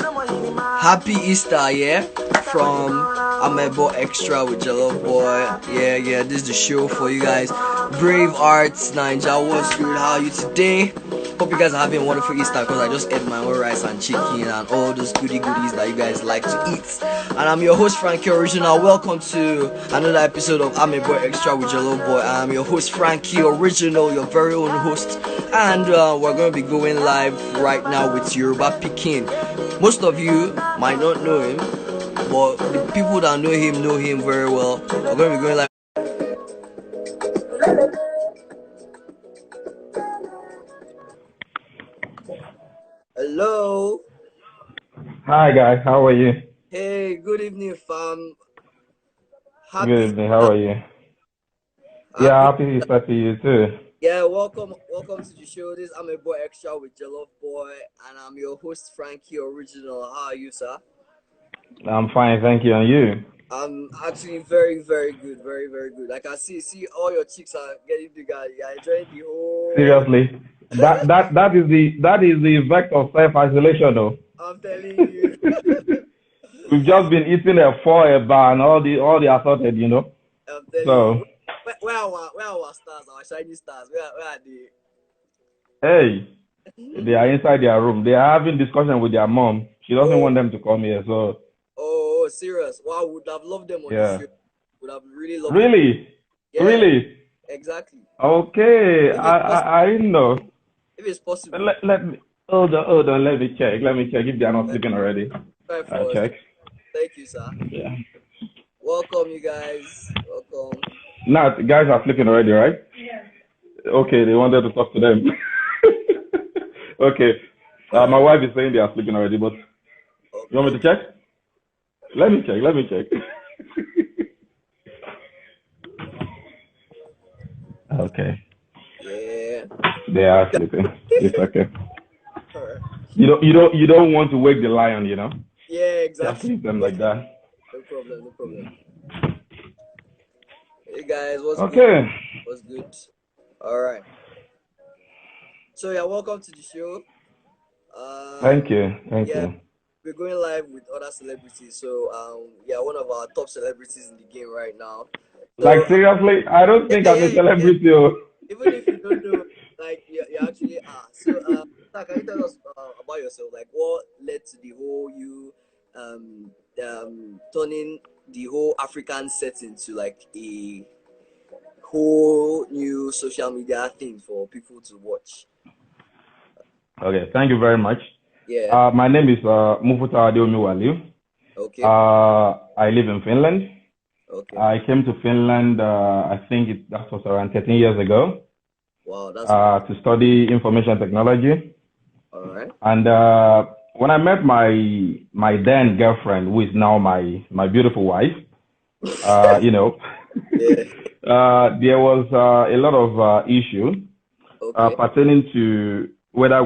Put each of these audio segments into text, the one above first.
Happy Easter, yeah? From Amebo Extra with Jollofboy. Yeah, this is the show for you guys. Brave Arts, Ninja, what's good? How are you today? Hope you guys are having a wonderful Easter because I just ate my own rice and chicken and all those goodies that you guys like to eat. And I'm your host, Frankie Original. Welcome to another episode of Amebo Extra with Jollofboy. I'm your host, Frankie Original, your very own host. And we're going to be going live right now with Yoruba Pikin. Most of you might not know him, but the people that know him very well. We're going to be going live. Hello. Hi guys, how are you? Hey, good evening, fam. Good evening, how are you? Happy Easter to you too. Yeah, welcome to the show. This is AMEBOEXTRAWITHJOLLOFBOY, Extra with Jollofboy, and I'm your host, Frankie Original. How are you, sir? I'm fine, thank you, and you? I'm actually very, very good, very, very good. Like I see all your cheeks are getting bigger. You're enjoying the whole. Seriously, that is the effect of self-isolation, though. I'm telling you. We've just been eating a bar and all the assorted, you know. I'm telling you. Where are our stars, our shiny stars? Where are they? Hey, they are inside their room. They are having discussion with their mom. She doesn't want them to come here, so. Oh, serious? Wow, would have loved them on the show. Would have really loved them. Yeah. Really? Exactly. Okay, I know. If it's possible. Let me hold on. Let me check if they are not sleeping already. I'll check. Thank you, sir. Yeah. Welcome, you guys. Welcome. Now, the guys are sleeping already, right? Yeah. Okay, they wanted to talk to them. Okay. My wife is saying they are sleeping already, but you want me to check? Let me check. Okay. Yeah. They are sleeping. It's okay. You don't want to wake the lion, you know? Yeah, exactly. Just leave them like that. No problem. Hey guys, what's okay. Good? What's good? All right. So yeah, welcome to the show. Thank you. We're going live with other celebrities. So one of our top celebrities in the game right now. So, like seriously, I don't think I'm a celebrity. Yeah. Even if you don't know, like you actually are. So can you tell us about yourself? Like what led to the whole turning the whole African setting to like a whole new social media thing for people to watch? Okay, thank you very much. Yeah. My name is Mr Adewunmi Waliu. Okay. I live in Finland. Okay. I came to Finland, I think that was around 13 years ago. Wow, that's to study information technology. All right. And when I met my then girlfriend, who is now my beautiful wife, you know, there was a lot of issue pertaining to whether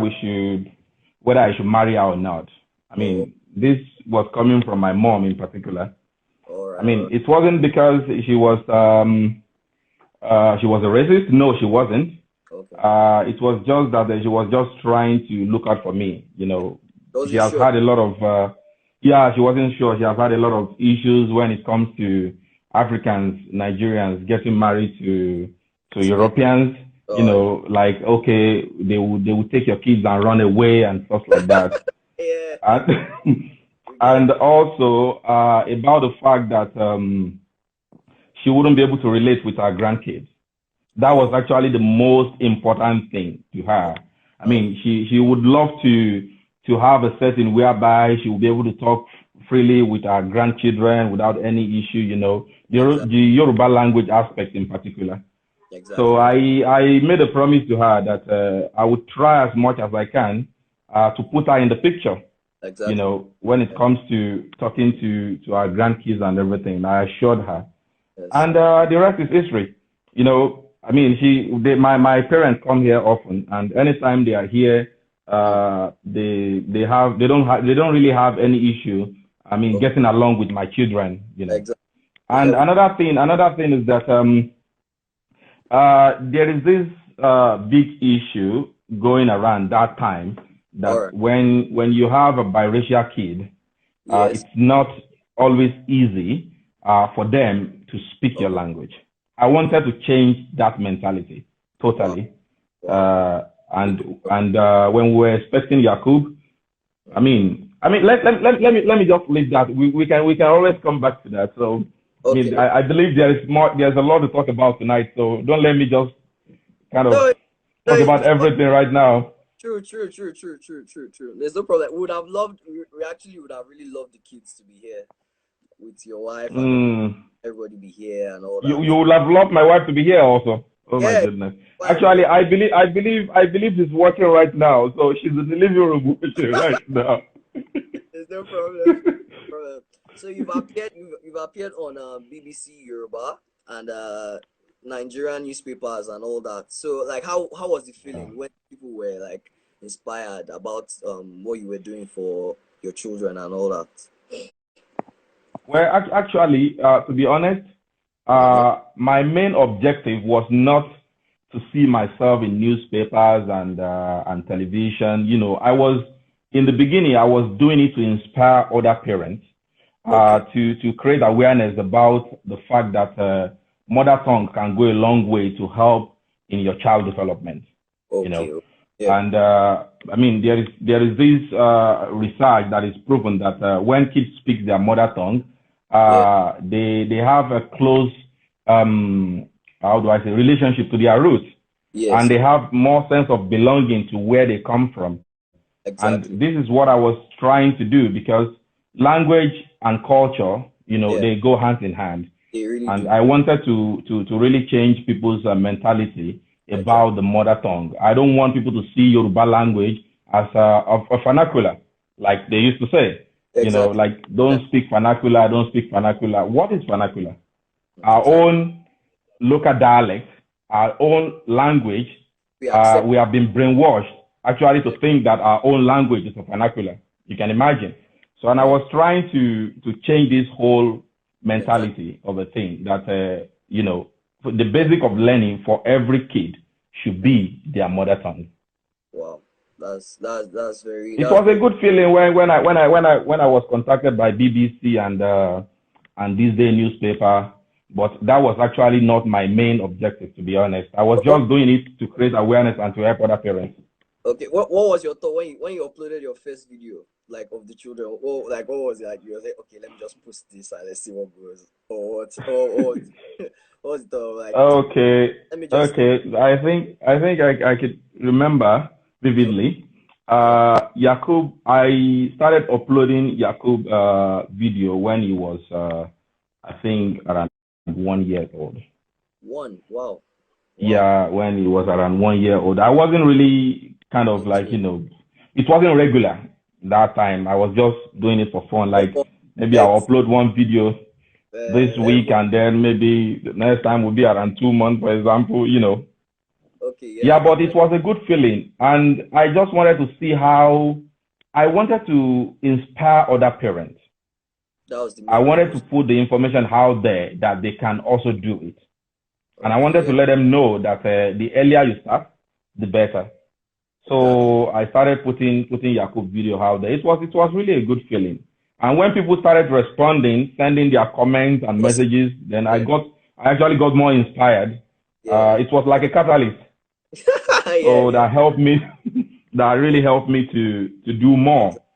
I should marry her or not. I mean, this was coming from my mom in particular. I mean, it wasn't because she was a racist. No, she wasn't. Okay. It was just that she was just trying to look out for me. You know, she has sure? had a lot of. She wasn't sure. She has had a lot of issues when it comes to Africans, Nigerians getting married to Europeans. You know, like okay, they would take your kids and run away and stuff like that. Yeah. And also about the fact that she wouldn't be able to relate with her grandkids. That was actually the most important thing to her. I mean, she would love to have a setting whereby she would be able to talk freely with her grandchildren without any issue, you know, the Yoruba language aspect in particular. Exactly. So I made a promise to her that I would try as much as I can to put her in the picture. Exactly. You know, when it comes to talking to our grandkids and everything, I assured her. Yes. And the rest is history. You know, I mean, my parents come here often, and anytime they are here, they don't really have any issue. I mean, getting along with my children. You know. Exactly. And another thing is that there is this big issue going around that time All that right. when you have a biracial kid, Yes. it's not always easy for them to speak your Okay. language. I wanted to change that mentality Wow. totally. Wow. Uh, Good. and when we were expecting Yakub, let me just leave that. We can always come back to that. So Okay. I believe there's a lot to talk about tonight. So don't let me just kind of No, no, talk about it's not everything right now. true, true, true, true, true, true, true. There's no problem. We would have loved. We actually would have really loved the kids to be here with your wife and Mm. everybody be here and all that. You would have loved my wife to be here also. Oh my Yeah. goodness. Wife, Actually, I believe she's working right now. So she's in the living room watching right now. there's no problem. Problem. So you've appeared on BBC Yoruba and Nigerian newspapers and all that. So like how was the feeling when people were like inspired about what you were doing for your children and all that? Well, actually, to be honest, Mm-hmm. my main objective was not to see myself in newspapers and television. I was in the beginning. I was doing it to inspire other parents, Okay. to create awareness about the fact that mother tongue can go a long way to help in your child development. You know, Okay. Yeah. and there is this research that is proven that when kids speak their mother tongue, Yeah. they have a close how do I say relationship to their roots, and Yes. they have more sense of belonging to where they come from. And Exactly. this is what I was trying to do because language and culture, Yeah. they go hand in hand. They really And do. I wanted to really change people's mentality Exactly. about the mother tongue. I don't want people to see Yoruba language as a vernacular, like they used to say. Exactly. Like don't speak vernacular, don't speak vernacular. What is vernacular? Our Exactly. own local dialect, our own language. We accept. We have been brainwashed actually Yeah. to think that our own language is a vernacular. You can imagine. So, and I Mm, was trying to change this whole mentality. mentality of a thing that the basic of learning for every kid should Mm. be their mother tongue. Wow. That's very It that's was a very good feeling when I was contacted by BBC and this day newspaper, but that was actually not my main objective, to be honest. I was oh, just doing it to create awareness and to help other parents. okay. What was your thought when you uploaded your first video like of the children? What was it like? You were like, okay, let me just post this and let's see what goes. Or what? Or what was the like? Okay, Let me just okay. I think I could remember okay. vividly. Yeah. Yakub, I started uploading Yakub video when he was I think around 1 year old. One. Wow. Wow. Yeah, when he was around 1 year old. I wasn't really kind of like, Into it wasn't regular that time. I was just doing it for fun. for Like fun. maybe I'll Ex upload one video this week everybody. and then maybe the next time will be around 2 months, for example. Okay. Yeah. Yeah, but it was a good feeling. And I just wanted to see how I wanted to inspire other parents. That was the I main wanted to purpose. put the information out there that they can also do it. And I Okay. wanted Yeah. to let them know that the earlier you start, the better. Exactly. So I started putting Yakub video out there. It was really a good feeling. And when people started responding, sending their comments and Awesome. messages, then I Yeah. actually got more inspired. Yeah. It was like a catalyst. Yeah. So Yeah. that helped me, that Yeah. really helped me to do more. Exactly.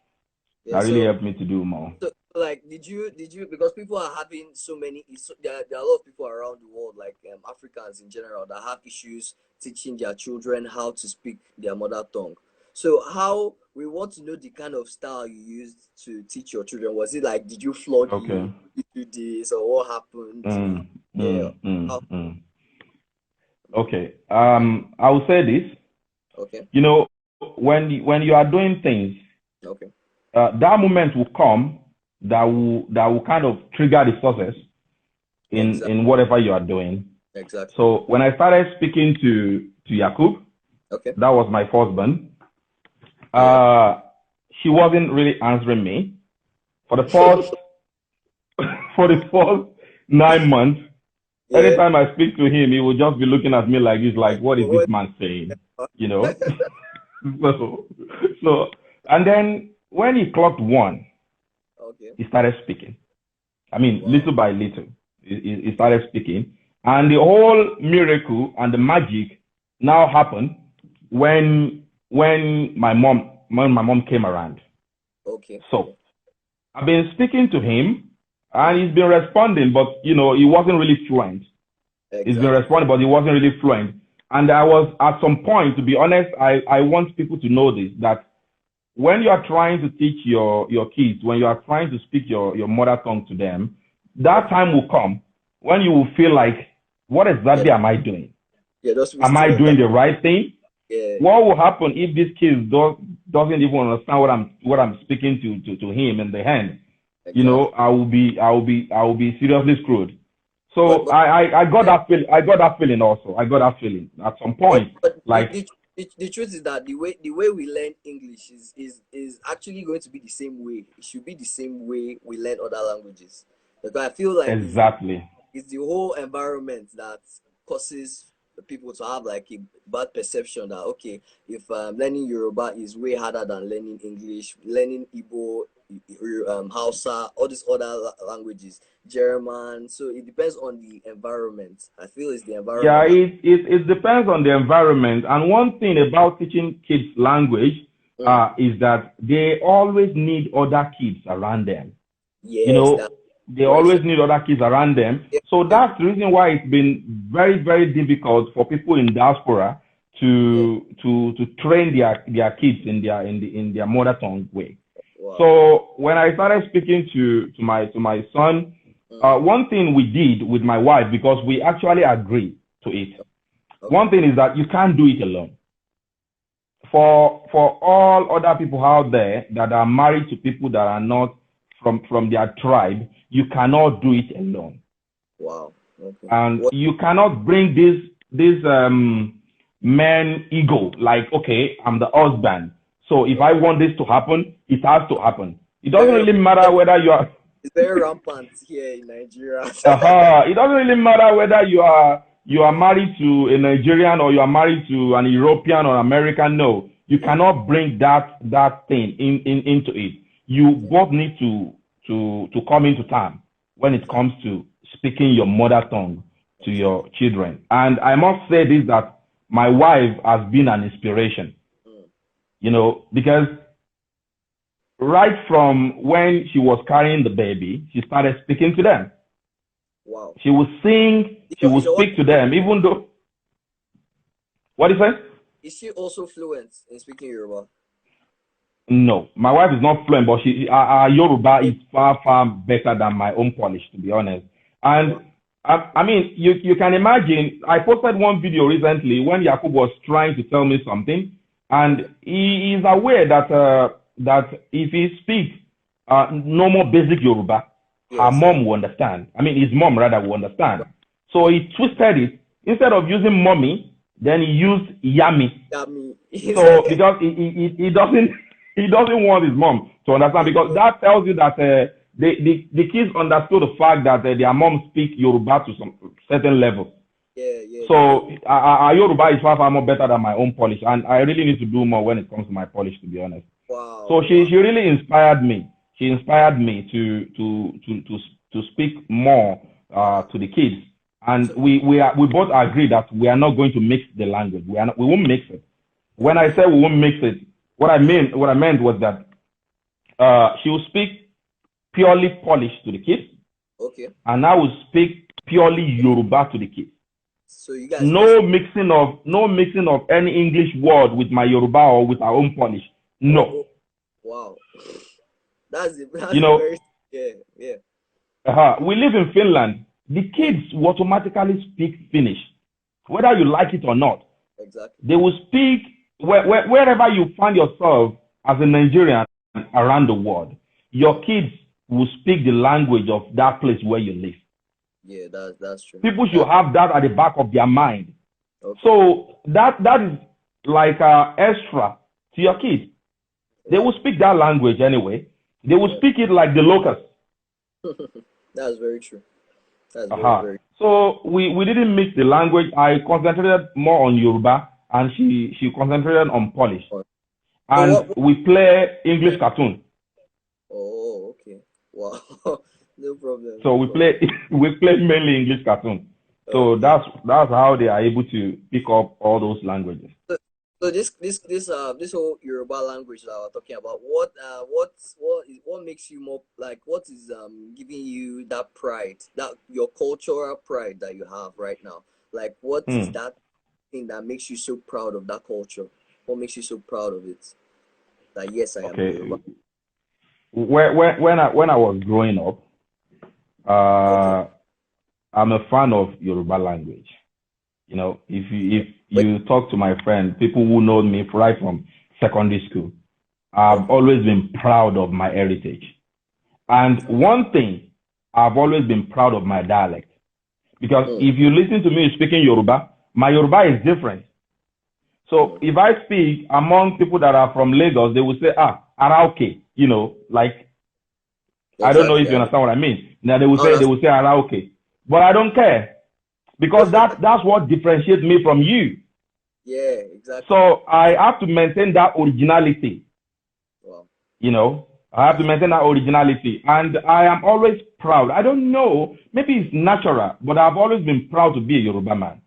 Yeah. That really helped me to do more. So like did you because people are having so many there are a lot of people around the world like Africans in general that have issues teaching their children how to speak their mother tongue. So how we want to know the kind of style you used to teach your children. Was it like did you flog him? Okay. Did you do this or what happened? Mm, Yeah. mm, mm, How, mm. Okay. I will say this. okay. You know, when you are doing things, Okay. that moment will come that will kind of trigger the success Exactly. in whatever you are doing. Exactly. So when I started speaking to Yakub, Okay. that was my first born. Yeah. She wasn't really answering me for the first for the first 9 months. Yeah. Anytime I speak to him, he would just be looking at me like he's like, Like what is this what man saying? You know. So So, and then when he clocked 1, Okay. he started speaking. I mean, Wow. little by little, he started speaking. And the whole miracle and the magic now happened when my mom came around. Okay. So I've been speaking to him, and he's been responding, but he wasn't really fluent. Exactly. He's been responding, but he wasn't really fluent. And I was, at some point, to be honest, I want people to know this, that when you are trying to teach your kids, when you are trying to speak your mother tongue to them, that time will come when you will feel like, what exactly am I doing? Yeah, Am I doing the right thing? Yeah. What will happen if this kid doesn't even understand what I'm speaking to him in the hand? Exactly. I will be seriously screwed. So But I got that feeling. I got that feeling also. I got that feeling at some point. but Like, the truth is that the way we learn English is actually going to be the same way. It should be the same way we learn other languages. Because I feel like exactly. it's the whole environment that causes people to have like a bad perception that, okay, if learning Yoruba is way harder than learning English, learning Igbo, Hausa, all these other languages, German. So it depends on the environment. I feel it's the Yeah, environment. it depends on the environment. And one thing about teaching kids language is that they always need other kids around them. Yes, that's They always question. need other kids around them. Yeah, So that's the reason why it's been very, very difficult for people in diaspora yeah. to train their kids in their mother tongue way. Wow. So when I started speaking to my son, one thing we did with my wife, because we actually agreed to it. Okay. One thing is that you can't do it alone. For all other people out there that are married to people that are not from their tribe, you cannot do it alone. Wow. Okay. And What? you cannot bring this man ego, like, okay, I'm the husband, so if I want this to happen, it has to happen. It doesn't really matter whether you are It's very rampant here in Nigeria. It doesn't really matter whether you are married to a Nigerian or you are married to an European or American. No, you cannot bring that thing into it. You both need to come into time when it comes to speaking your mother tongue to your children. And I must say this, that my wife has been an inspiration, because right from when she was carrying the baby, she started speaking to them. Wow. She would sing, she would speak to them, even though. What is it? Is she also fluent in speaking Yoruba? No, my wife is not fluent, but her Yoruba is far, far better than my own Polish, to be honest. And I mean, you can imagine, I posted one video recently when Yakub was trying to tell me something, and he is aware that if he speaks normal basic Yoruba, her mom will understand. I mean, his mom rather will understand. So he twisted it. Instead of using mommy, then he used yummy. So because he doesn't want his mom to understand, because that tells you that the kids understood the fact that their mom speak Yoruba to some certain level. So our Yoruba is far, far more better than my own Polish, and I really need to do more when it comes to my Polish, to be honest. Wow. So she really inspired me. She inspired me to speak more to the kids, and we both agree that we are not going to mix the language. We won't mix it. When I say we won't mix it, what I meant was that she will speak purely Polish to the kids, and I will speak purely Yoruba to the kids. So you guys no mixing of any English word with my Yoruba or with our own Polish. No. Wow. That's very, yeah. We live in Finland. The kids will automatically speak Finnish, whether you like it or not. Exactly. They will speak wherever you find yourself as a Nigerian around the world. Your kids will speak the language of that place where you live. Yeah, that's true. People should have that at the back of their mind. Okay. So that is like extra to your kids. They will speak that language anyway. They will speak it like the locals. That's very true. That's very So we didn't mix the language. I concentrated more on Yoruba, and she concentrated on Polish. And we play English cartoon. Oh, okay. Wow. No problem. So we play mainly English cartoon. So Okay. that's how they are able to pick up all those languages. So this whole Yoruba language that we're talking about, what makes you more like, what is giving you that pride, that your cultural pride that you have right now? Like, what is that thing that makes you so proud of that culture? What makes you so proud of it? That yes, I am Okay. Yoruba. When I was growing up, Okay. I'm a fan of Yoruba language. You know, if you talk to my friends, people who know me right from secondary school, I've always been proud of my heritage. And one thing, I've always been proud of my dialect. Because if you listen to me speaking Yoruba, my Yoruba is different. So if I speak among people that are from Lagos, they will say, Arauke, you know, like, I don't know if you understand what I mean. Now they will say Arauke. But I don't care. Because that's what differentiates me from you. Yeah, exactly. So I have to maintain that originality. Wow. You know, I have to maintain that originality. And I am always proud. I don't know, maybe it's natural, but I've always been proud to be a Yoruba man.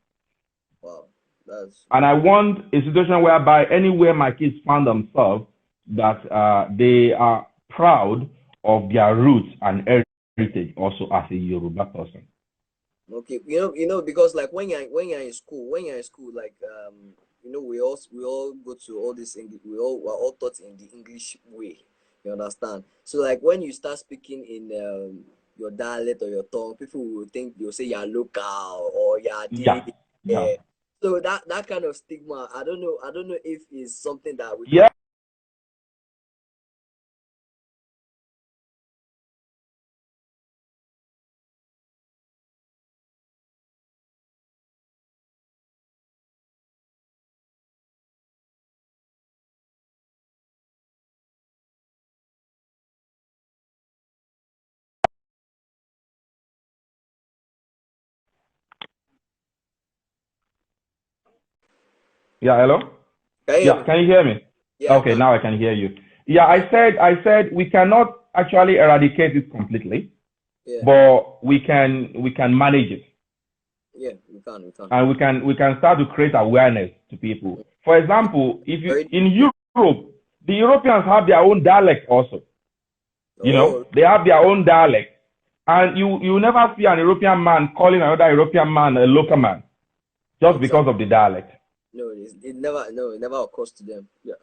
Wow. And I want a situation whereby anywhere my kids find themselves, that they are proud of their roots and heritage also as a Yoruba person. Okay, because like when you're in school, like we all go to all this English. We're all taught in the English way. You understand? So like when you start speaking in your dialect or your tongue, people will think you'll say you're local or you're Yeah. So that kind of stigma, I don't know if it's something that we Yeah. Yeah, hello? Can you hear me? Yeah, okay, now I can hear you. Yeah, I said we cannot actually eradicate it completely, but we can manage it. Yeah, we can. And we can start to create awareness to people. For example, if you in Europe, the Europeans have their own dialect also. You know, they have their own dialect. And you never see an European man calling another European man a local man just because of the dialect. No, it never occurs to them. Yeah.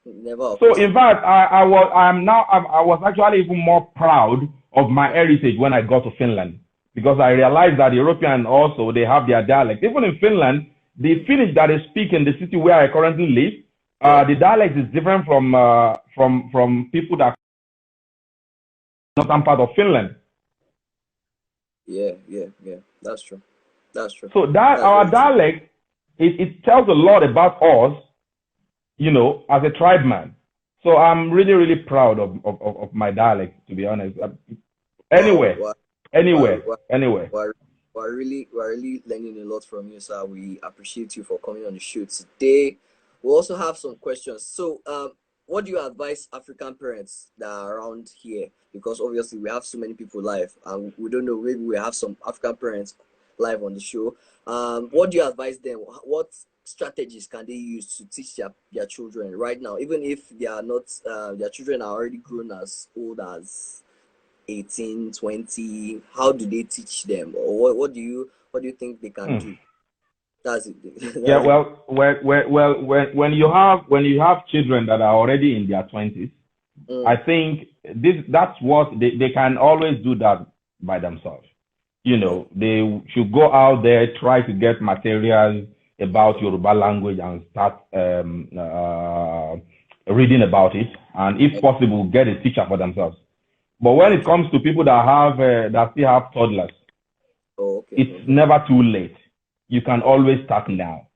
Never. So in fact, I was actually even more proud of my heritage when I got to Finland, because I realized that Europeans also, they have their dialect. Even in Finland, the Finnish that they speak in the city where I currently live, the dialect is different from people that are not part of Finland. Yeah. That's true. So that our dialect, it tells a lot about us, you know, as a tribe man. So I'm really, really proud of my dialect, to be honest. Anywhere. We're really learning a lot from you, sir. We appreciate you for coming on the show today. We also have some questions. So, what do you advise African parents that are around here? Because obviously we have so many people live, and we don't know, maybe we have some African parents live on the show. What do you advise them? What strategies can they use to teach their children right now, even if they are not their children are already grown as old as 18, 20? How do they teach them, or what do you think they can do? That's it. Yeah, well, when you have children that are already in their 20s, I think that's what they can always do that by themselves. You know, they should go out there, try to get materials about Yoruba language and start reading about it, and if possible, get a teacher for themselves. But when it comes to people that still have toddlers, it's never too late. You can always start now.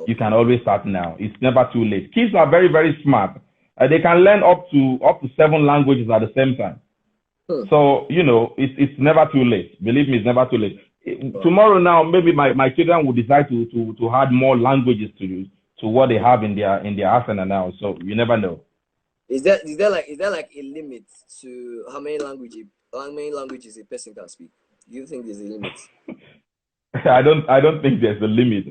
You can always start now. It's never too late. Kids are very, very smart. They can learn up to 7 languages at the same time. So, you know, it's never too late. Believe me, it's never too late. Tomorrow now, maybe my children will decide to add more languages to to what they have in their arsenal now. So you never know. Is there like a limit to how many languages a person can speak? Do you think there's a limit? I don't think there's a limit.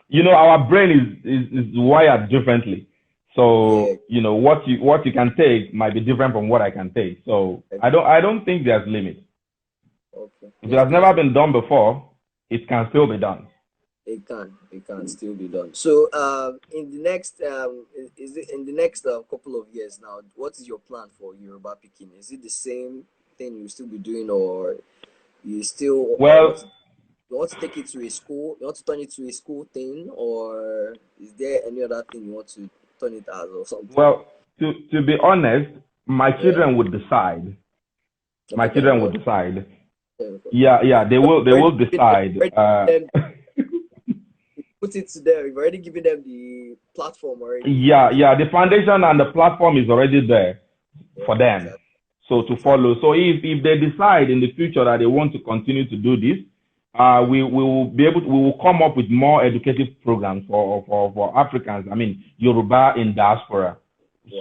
You know, our brain is wired differently. So Yeah. you know what you can take might be different from what I can take. So I don't think there's limit. Okay. If it has never been done before, it can still be done. It can still be done. So in the next is it in the next couple of years now, what is your plan for Yoruba Pikin? Is it the same thing you still be doing, or you still Well, you want to take it to a school? You want to turn it to a school thing, or is there any other thing you want to turn it as or something? well, to be honest, my children would decide. My Okay, thank children would God. decide. Thank God. Yeah, they will decide. Put it to them. We've already given them the platform already. Yeah, the foundation and the platform is already there for them. Exactly. So to follow. So if they decide in the future that they want to continue to do this, we will come up with more educative programs for Africans. I mean Yoruba in diaspora,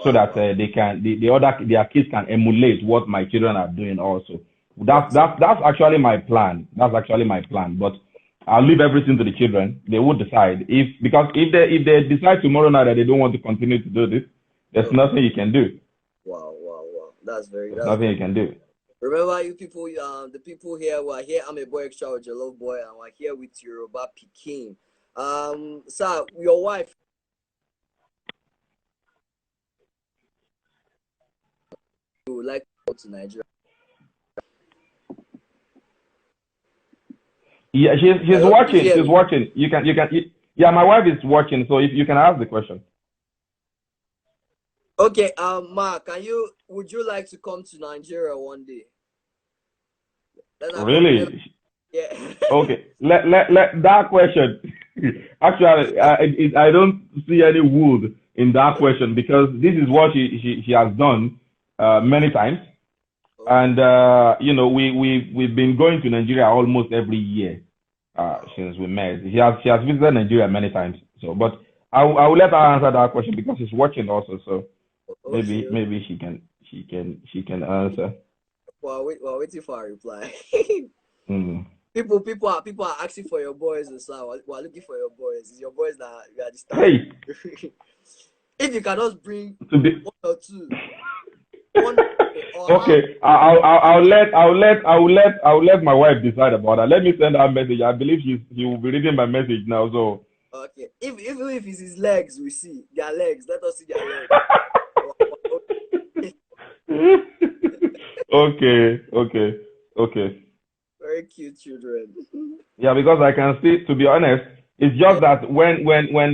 so that their kids can emulate what my children are doing also. That's actually my plan. That's actually my plan. But I'll leave everything to the children. They will decide because if they decide tomorrow night that they don't want to continue to do this, there's nothing you can do. Wow. That's nothing you can do. Remember, you people, the people here who are here, I'm a boy extra with Jollof and we're here with Yoruba Pikin. Sir, your wife would like to go to Nigeria. Yeah, she's watching. She's watching. You can. Yeah, my wife is watching. So if you can ask the question. Okay, Ma, would you like to come to Nigeria one day? Really? Yeah. Okay. Let that question. Actually, I don't see any wood in that question because this is what she has done many times, and you know we've been going to Nigeria almost every year since we met. She has visited Nigeria many times. So, but I will let her answer that question because she's watching also. So maybe she can answer. Well, waiting for a reply. Mm. People are asking for your boys and so we're looking for your boys. It's your boys that you are the Hey. If you cannot bring one or two. Okay, I'll let my wife decide about that. Let me send her a message. I believe he will be reading my message now. So okay, even if it's his legs, we see their legs. Let us see their legs. Okay. Very cute children. Yeah, because I can see. To be honest, it's just that when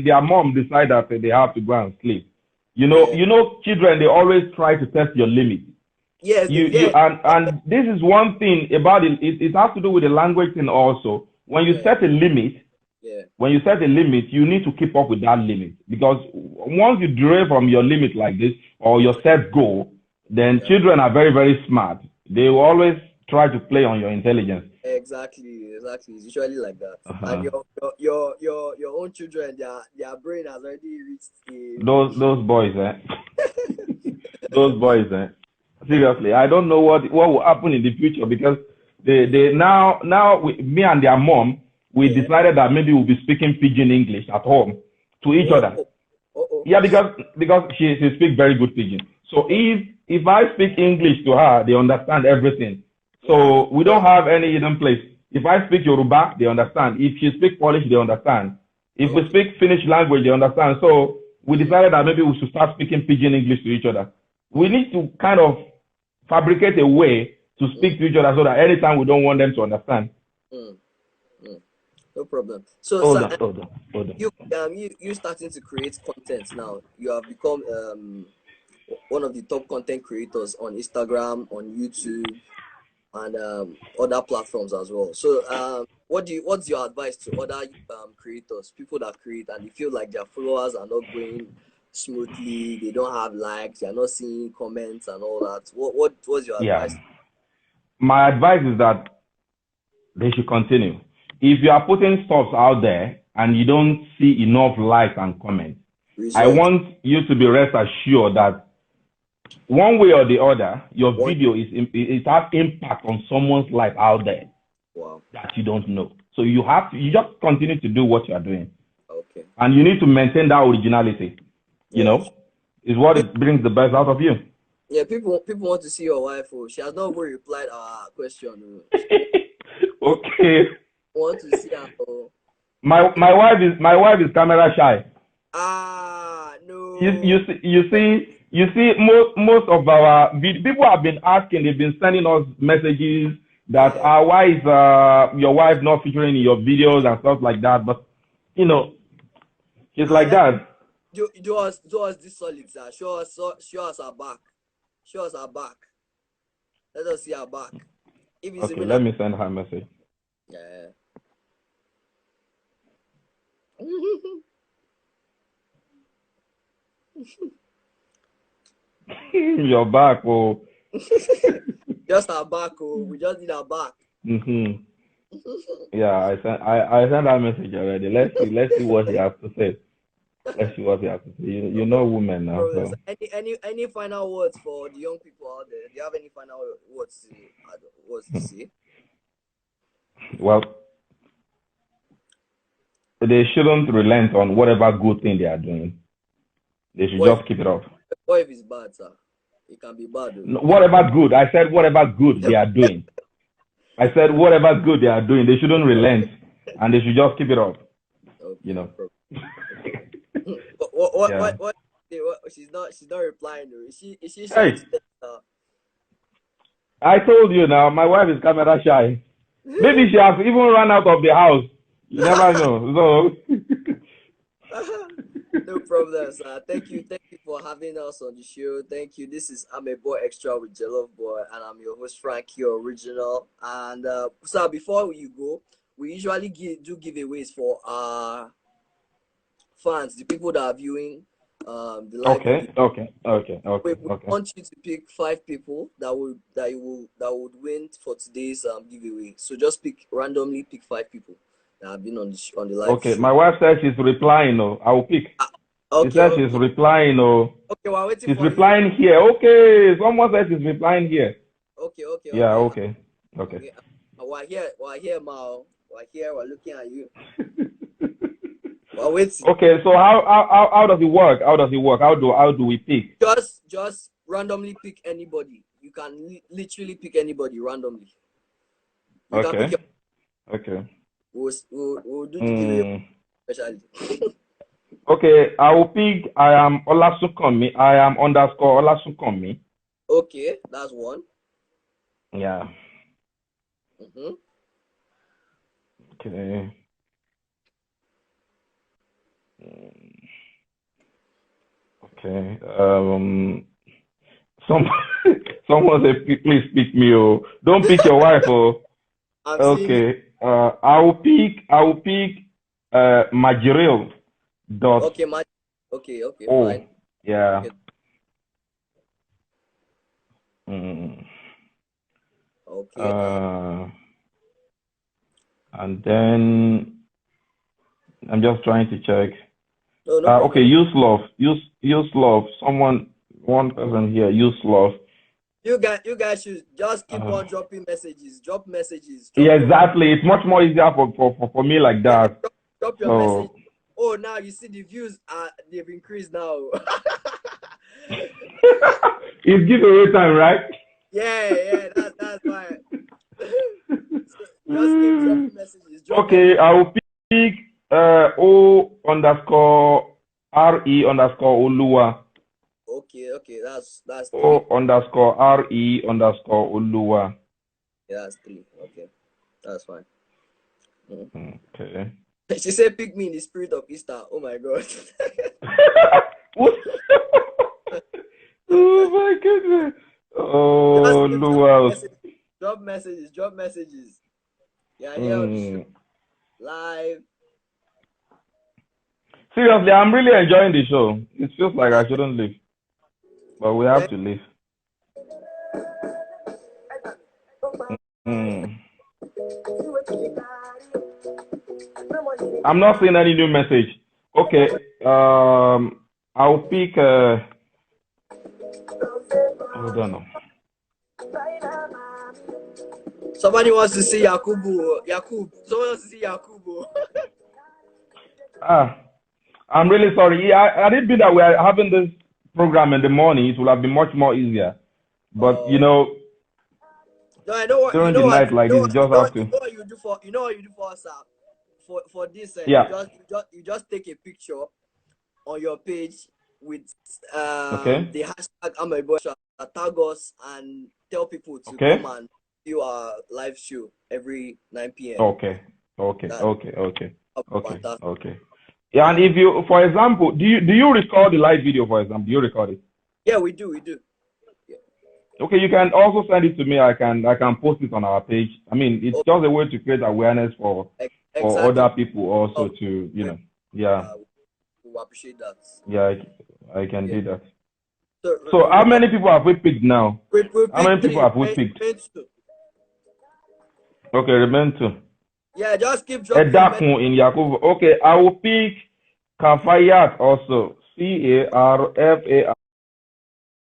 their mom decide that they have to go and sleep, you know, children, they always try to test your limit. Yes. And this is one thing about it. It has to do with the language thing also. When you set a limit, you need to keep up with that limit because once you derail from your limit like this or your set goal, then children are very, very smart. They will always try to play on your intelligence. Exactly. It's usually like that. And your own children, their brain has already reached those boys, those boys, seriously, I don't know what will happen in the future because they now me and their mom, we decided that maybe we'll be speaking pidgin English at home to each other. Yeah, because she speaks very good pidgin. So if I speak English to her, they understand everything. So we don't have any hidden place. If I speak Yoruba, they understand. If she speaks Polish, they understand. If we speak Finnish language, they understand. So we decided that maybe we should start speaking pidgin English to each other. We need to kind of fabricate a way to speak to each other so that anytime we don't want them to understand. No problem. So hold on. You starting to create content now. You have become one of the top content creators on Instagram, on YouTube, and other platforms as well. So what's your advice to other creators, people that create and they feel like their followers are not going smoothly, they don't have likes, they're not seeing comments and all that? What's your advice? My advice is that they should continue. If you are putting stuff out there and you don't see enough likes and comments, I Result. want you to be rest assured that one way or the other, your video it has impact on someone's life out there. Wow. That you don't know. So you just continue to do what you are doing. Okay. And you need to maintain that originality. You know, is what it brings the best out of you. Yeah, people want to see your wife. Oh, she has not even replied our question. Okay. Want to see her. Oh. My wife is camera shy. Ah, no. You see most of our people have been asking, they've been sending us messages that why is your wife not featuring in your videos and stuff like that, but you know, it's like that. Do us this solid, sir. Show us her back. Show us her back. Let us see her back. If it's Okay, let me send her a message. Yeah. Your back, oh. Just her back, oh. We just need her back. Yeah, I sent that message already. Let's see what he has to say. Let's see what he has to say. You know women now. So. Any final words for the young people out there? Do you have any final words to say? Well, they shouldn't relent on whatever good thing they are doing. They should just keep it up. What if it's bad, sir? It can be bad. No, whatever good. I said whatever good they are doing. I said whatever good they are doing. They shouldn't relent, and they should just keep it up. Okay. You know. What? She's not replying. Is she? Hey, I told you now. My wife is camera shy. Maybe she has even run out of the house. You never know. So. No problem, sir. Thank you for having us on the show. Thank you. This is AMEBOY Extra with JOLLOFBOY, and I'm your host Frankie Original. And sir, before you go, we usually do giveaways for our fans, the people that are viewing the live video. Okay. We want you to pick 5 people that would win for today's giveaway. So just randomly pick 5 people that have been on the live. Okay, show. My wife says she's replying. No, I will pick. She says she's replying. No. Okay, we're waiting. She's replying here. Okay, someone says she's replying here. Okay. Yeah. Okay. We're here, Mao. We're here. We're looking at you. We're waiting. Okay, so how does it work? How do we pick? Just randomly pick anybody. You can literally pick anybody randomly. You can pick Okay. We'll do the giveaway especially. Okay, I will pick. I am Olasukomi. I am underscore Olasukomi. Okay, that's one. Yeah. Okay. Okay. Someone say, please pick me. Oh, don't pick your wife. Oh. Okay. I will pick. Majiril. Okay. Oh, fine. Yeah. Okay. And then I'm just trying to check. No okay, use love. One person here, use love. You guys should just keep on dropping messages. Drop messages. Yeah, exactly. It's much more easier for me like that. Drop your message. Oh, now you see the views they've increased now. It's giveaway time, right? Yeah, that's fine. Just keep dropping messages. Okay, I will pick O_RE_Oluwa. Okay, that's 3. O_RE_Oluwa. Yeah, that's 3. Okay, that's fine. Okay. She said, "Pick me in the spirit of Easter." Oh my God. Oh my goodness. Oh, Lua. Drop messages. Yeah, here on the show. Live. Seriously, I'm really enjoying the show. It feels like I shouldn't leave, but we have to leave. I'm not seeing any new message. Okay. I'll pick. Hold on. Somebody wants to see Yakubu. Someone wants to see Yakubu. I'm really sorry. Yeah, I didn't mean that we are having this program in the morning. It would have been much more easier. But no, I know what during the night like this, you just have to. You know what you do for us, for this. Yeah. You just take a picture on your page with Okay. the hashtag AMEBOEXTRA, tag us and tell people to Okay. come and do our live show every 9 p.m. Okay. Yeah, Yeah. and if you, for example, do you record the live video? For example, do you record it? Yeah, we do. Yeah. Okay, you can also send it to me. I can post it on our page. I mean, it's just a way to create awareness for other people also to, you know. Yeah. We appreciate that. Yeah, I can do that. So how many people have we picked now? How many people have we picked? Okay, remain 2. Yeah, just keep dropping. In Yakubu. Okay, I will pick Kafayat also. CARFA.